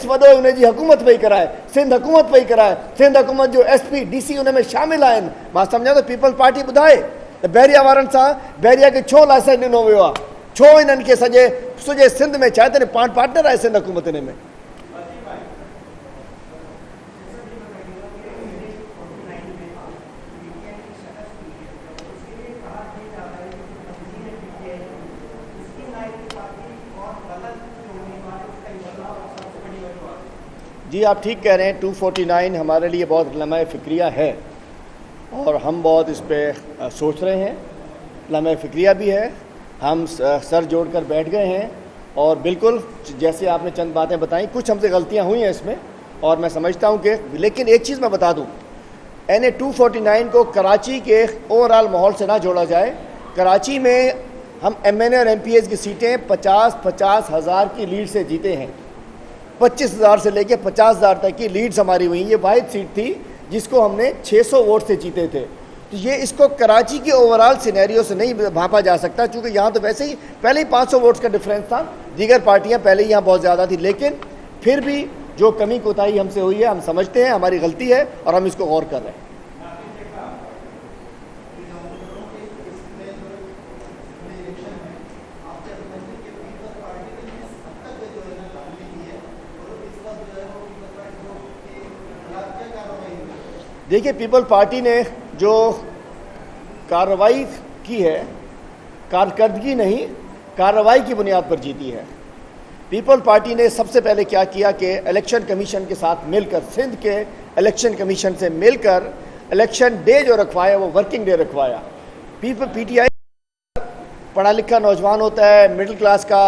वधो उन्हें जी हुकूमत पई कराए, सिंध हुकूमत पई कराए, सिंध हुकूमत जो SP DC उन में शामिल आहिनि। मां सम्झां थो पीपल्स पार्टी ॿुधाए त बैरिया वारनि सां बैरिया खे छो लाइसेंस ॾिनो वियो आहे, छो इन्हनि खे सॼे सिंध में चाहे त पार्टनर आहे सिंध हुकूमत हिन में। जी आप ठीक कह रहे हैं, 249 हमारे लिए बहुत लम्हा फ़िक्रिया है और हम बहुत इस पर सोच रहे हैं। लम्हा फ़िक्रिया भी है, हम सर जोड़कर बैठ गए हैं और बिल्कुल जैसे आपने चंद बातें बताई, कुछ हमसे गलतियां हुई हैं इसमें और मैं समझता हूं कि, लेकिन एक चीज़ मैं बता दूं, NA 249 को कराची के ओवरऑल माहौल से ना जोड़ा जाए। कराची में हम MNA और MPs की सीटें 50-50 हज़ार की लीड से जीते हैं। 25,000 से लेकर 50,000 तक की लीड्स हमारी हुई। ये वाहिद सीट थी जिसको हमने 600 वोट से जीते थे। तो ये इसको कराची के ओवरऑल सिनेरियो से नहीं भांपा जा सकता, क्योंकि यहाँ तो वैसे ही पहले ही 500 वोट्स का डिफरेंस था, दीगर पार्टियाँ पहले ही यहाँ बहुत ज़्यादा थी। लेकिन फिर भी जो कमी कोताही हमसे हुई है, हम समझते हैं हमारी गलती है और हम इसको गौर कर रहे हैं। देखिए, पीपल पार्टी ने जो कार्रवाई की है, कारकर्दगी नहीं, कार्रवाई की बुनियाद पर जीती है। पीपल पार्टी ने सबसे पहले क्या किया कि इलेक्शन कमीशन के साथ मिलकर, सिंध के इलेक्शन कमीशन से मिलकर इलेक्शन डे जो रखवाया वो वर्किंग डे रखवाया। PTI पढ़ा लिखा नौजवान होता है, मिडिल क्लास का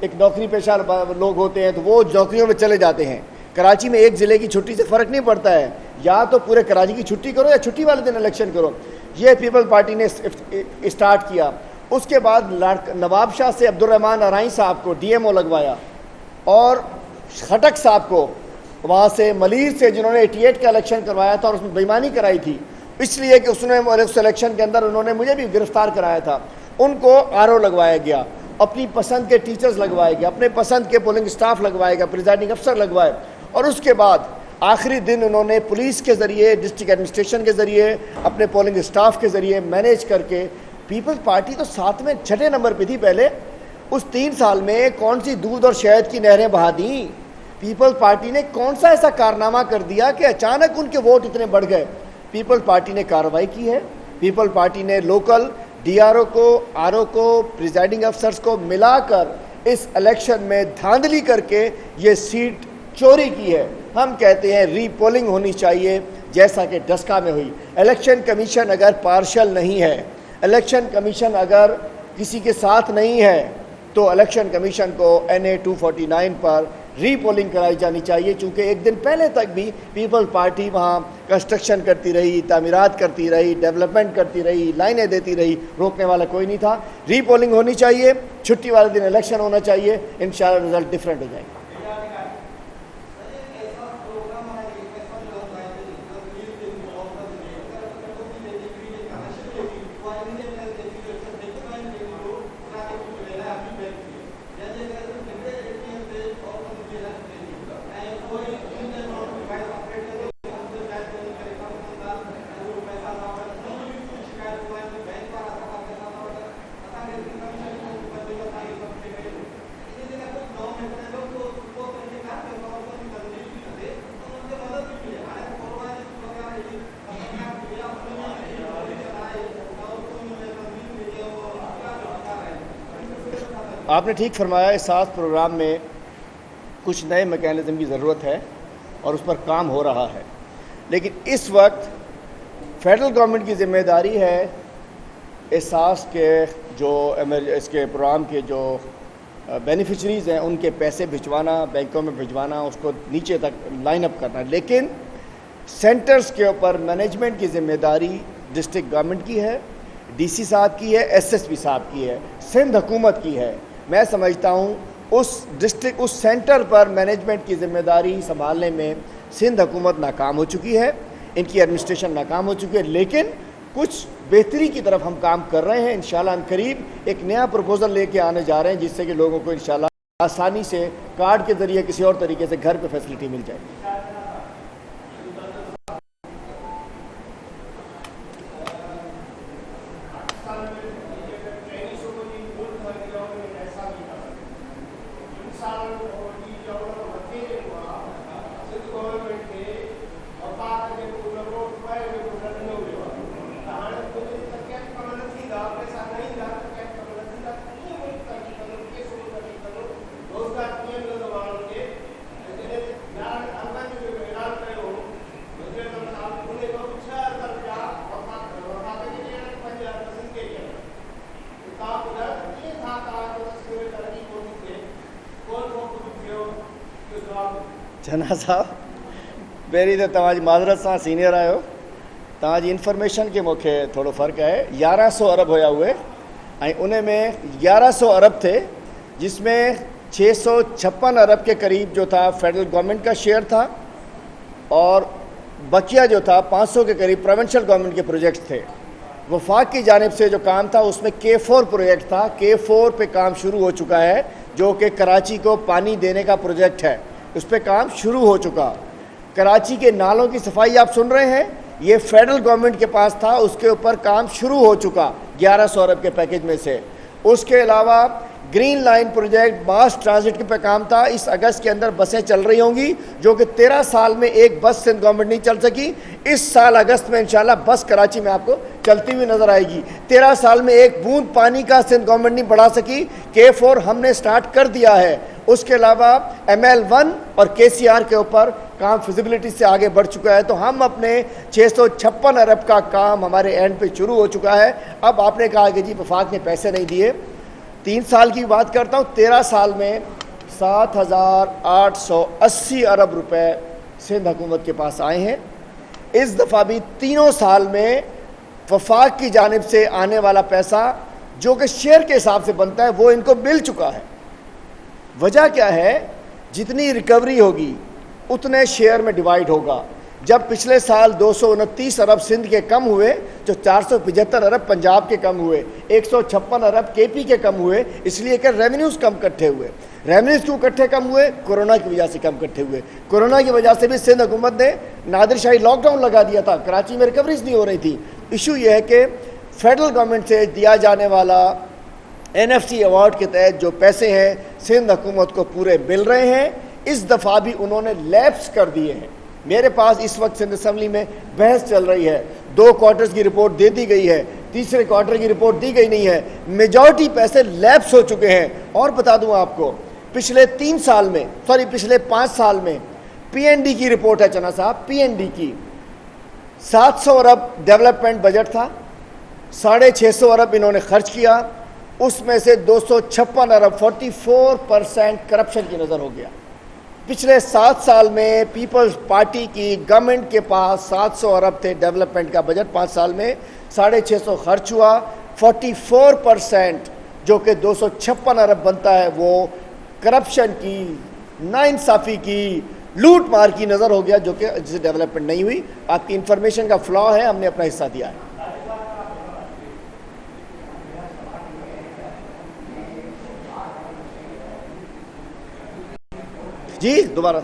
एक नौकरी पेशा लोग होते हैं, तो वो नौकरियों में चले जाते हैं। कराची में एक ज़िले की छुट्टी से फ़र्क नहीं पड़ता है, या तो पूरे कराची की छुट्टी करो या छुट्टी वाले दिन इलेक्शन करो। ये पीपल पार्टी ने स्टार्ट किया। उसके बाद नवाब शाह से अब्दुर्रहमान अराई साहब को DMO लगवाया और खटक साहब को वहाँ से मलीर से, जिन्होंने 88 का इलेक्शन करवाया था और उसमें बेईमानी कराई थी, इसलिए कि उसने उस इलेक्शन के अंदर उन्होंने मुझे भी गिरफ्तार कराया था, उनको RO लगवाया गया। अपनी पसंद के टीचर्स लगवाए गए, अपने पसंद के पोलिंग स्टाफ लगवाए गए, प्रिजाइडिंग अफसर लगवाए। और उसके बाद आखिरी दिन उन्होंने पुलिस के ज़रिए, डिस्ट्रिक्ट एडमिनिस्ट्रेशन के ज़रिए, अपने पोलिंग स्टाफ के ज़रिए मैनेज करके, पीपल्स पार्टी तो 7वें 6ठे नंबर पे थी पहले। उस 3 साल में कौन सी दूध और शहद की नहरें बहा दी? पीपल्स पार्टी ने कौन सा ऐसा कारनामा कर दिया कि अचानक उनके वोट इतने बढ़ गए? पीपल्स पार्टी ने कार्रवाई की है। पीपल पार्टी ने लोकल DRO को, RO को, प्रिजाइडिंग अफसर्स को मिलाकर इस इलेक्शन में धांधली करके ये सीट चोरी की है। हम कहते हैं रीपोलिंग होनी चाहिए, जैसा कि डस्का में हुई। इलेक्शन कमीशन अगर पार्शल नहीं है, इलेक्शन कमीशन अगर किसी के साथ नहीं है, तो इलेक्शन कमीशन को NA 249 पर रीपोलिंग कराई जानी चाहिए। चूँकि एक दिन पहले तक भी पीपल पार्टी वहाँ कंस्ट्रक्शन करती रही, तामीरात करती रही, डेवलपमेंट करती रही, लाइनें देती रही, रोकने वाला कोई नहीं था। रीपोलिंग होनी चाहिए, छुट्टी वाले दिन इलेक्शन होना चाहिए, इंशाल्लाह रिजल्ट डिफरेंट हो जाएगा। आपने ठीक फरमाया, इस साथ प्रोग्राम में कुछ नए मैकेनिज़्म की ज़रूरत है और उस पर काम हो रहा है। लेकिन इस वक्त फेडरल गवर्नमेंट की ज़िम्मेदारी है एहसास के जो इसके प्रोग्राम के जो बेनिफिशरीज़ हैं उनके पैसे भिजवाना, बैंकों में भिजवाना, उसको नीचे तक लाइन अप करना। लेकिन सेंटर्स के ऊपर मैनेजमेंट की ज़िम्मेदारी डिस्ट्रिक्ट गवर्नमेंट की है, DC साहब की है, SSP साहब की है, सिंध हुकूमत की है। मैं समझता हूँ उस सेंटर पर मैनेजमेंट की ज़िम्मेदारी संभालने में सिंध हुकूमत नाकाम हो चुकी है, इनकी एडमिनिस्ट्रेशन नाकाम हो चुकी है। लेकिन कुछ बेहतरी की तरफ हम काम कर रहे हैं। इंशाल्लाह करीब एक नया प्रपोज़ल लेके आने जा रहे हैं, जिससे कि लोगों को इंशाल्लाह आसानी से कार्ड के जरिए किसी और तरीके से घर पे फैसिलिटी मिल जाएगी। जना साहब पहिरीं त तव्हांजी माज़रत सां सीनियर आहियो, तव्हांजी इंफॉर्मेशन के मूंखे थोड़ो फ़र्क़ु आहे। 1100 अरब हुया हुए ऐं उन में 1100 अरब थे जिसमें 656 अरब के करीब जो था फेडरल गवर्नमेंट का शेयर था और बकिया जो था 500 के करीब प्रोविंशियल गवर्नमेंट के प्रोजेक्ट्स थे। वफाक की जानिब से जो काम था उसमें K4 प्रोजेक्ट था। K4 पे काम शुरू हो चुका है जो कि कराची को पानी देने का प्रोजेक्ट है, उस पर काम शुरू हो चुका। कराची के नालों की सफाई आप सुन रहे हैं, ये फेडरल गवर्नमेंट के पास था, उसके ऊपर काम शुरू हो चुका 1100 अरब के पैकेज में से। उसके अलावा ग्रीन लाइन प्रोजेक्ट मास ट्रांजिट के पे काम था। इस अगस्त के अंदर बसें चल रही होंगी जो कि 13 साल में एक बस सिंध गवर्नमेंट नहीं चल सकी। इस साल अगस्त में इंशाल्लाह बस कराची में आपको चलती हुई नज़र आएगी। 13 साल में एक बूंद पानी का सिंध गवर्नमेंट नहीं बढ़ा सकी। K4 हमने स्टार्ट कर दिया है। उसके अलावा ML1 और KCR के ऊपर काम फिजिबिलिटी से आगे बढ़ चुका है। तो हम अपने 656 अरब का काम हमारे एंड पे शुरू हो चुका है। अब आपने कहा कि जी वफाक ने पैसे नहीं दिए, 3 साल की बात करता हूँ, 13 साल में 7,880 अरब रुपए सिंध हुकूमत के पास आए हैं। इस दफ़ा भी तीनों साल में वफाक की जानिब से आने वाला पैसा जो कि शेयर के हिसाब से बनता है वो इनको मिल चुका है। वजह क्या है, जितनी रिकवरी होगी उतने शेयर में डिवाइड होगा। जब पिछले साल 229 अरब सिंध के कम हुए, जो 475 अरब पंजाब के कम हुए, 156 अरब KP के कम हुए, इसलिए कि रेवेन्यूज़ कम इकट्ठे हुए। रेवेन्यूज़ क्यों इकट्ठे कम हुए? कोरोना की वजह से कम इकट्ठे हुए। कोरोना की वजह से भी सिंध हुकूमत ने नादिरशाही लॉकडाउन लगा दिया था, कराची में रिकवरीज नहीं हो रही थी। इशू ये है कि फेडरल गवर्नमेंट से दिया जाने वाला NFC अवार्ड के तहत जो पैसे हैं सिंध हुकूमत को पूरे मिल रहे हैं। इस दफ़ा भी उन्होंने लैप्स कर दिए हैं। मेरे पास इस वक्त सिंध असम्बली में बहस चल रही है, 2 क्वार्टर्स की रिपोर्ट दे दी गई है, तीसरे क्वार्टर की रिपोर्ट दी गई नहीं है। मेजॉरिटी पैसे लैप्स हो चुके हैं। और बता दूं आपको, पिछले 5 साल में PND की रिपोर्ट है चना साहब, PND की 700 अरब डेवलपमेंट बजट था, 650 अरब इन्होंने खर्च किया, उसमें से 256 अरब 44% करप्शन की नज़र हो गया। पिछले 7 साल में पीपल्स पार्टी की गवर्नमेंट के पास 700 अरब थे डेवलपमेंट का बजट, 5 साल में 650 खर्च हुआ। 44% जो कि 256 अरब बनता है वो करप्शन की, नाइंसाफ़ी की, लूट मार की नज़र हो गया, जो कि जिससे डेवलपमेंट नहीं हुई। आपकी इंफॉर्मेशन का फ्लॉ है, हमने अपना हिस्सा दिया है। जी दोबारा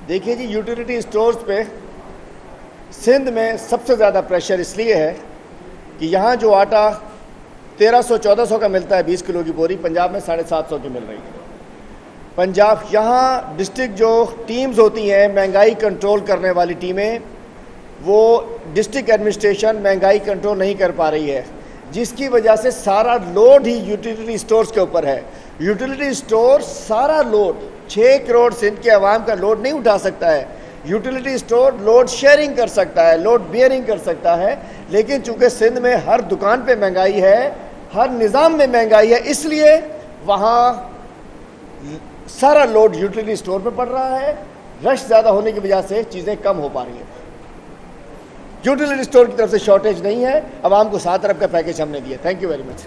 देखिए जी, यूटिलिटी स्टोर्स पे सिंध में सबसे ज़्यादा प्रेशर इसलिए है कि यहाँ जो आटा 1300-1400 का मिलता है 20 किलो की बोरी, पंजाब में 750 की मिल रही है। पंजाब यहाँ डिस्ट्रिक्ट जो टीम्स होती हैं महंगाई कंट्रोल करने वाली टीमें, वो डिस्ट्रिक्ट एडमिनिस्ट्रेशन महंगाई कंट्रोल नहीं कर पा रही है, जिसकी वजह से सारा लोड ही यूटिलिटी स्टोर्स के ऊपर है। यूटिलिटी स्टोर सारा लोड 6 करोड़ सिंध के अवाम का लोड नहीं उठा सकता है। यूटिलिटी स्टोर लोड शेयरिंग कर सकता है, लोड बियरिंग कर सकता है, लेकिन चूंकि सिंध में हर दुकान पे महंगाई है, हर निज़ाम में महंगाई है, इसलिए वहाँ सारा लोड यूटिलिटी स्टोर पे पड़ रहा है। रश ज़्यादा होने की वजह से चीज़ें कम हो पा रही हैं। यूटिलिटी स्टोर की तरफ से शॉर्टेज नहीं है। आवाम को 7 अरब का पैकेज हमने दिया। Thank you very much.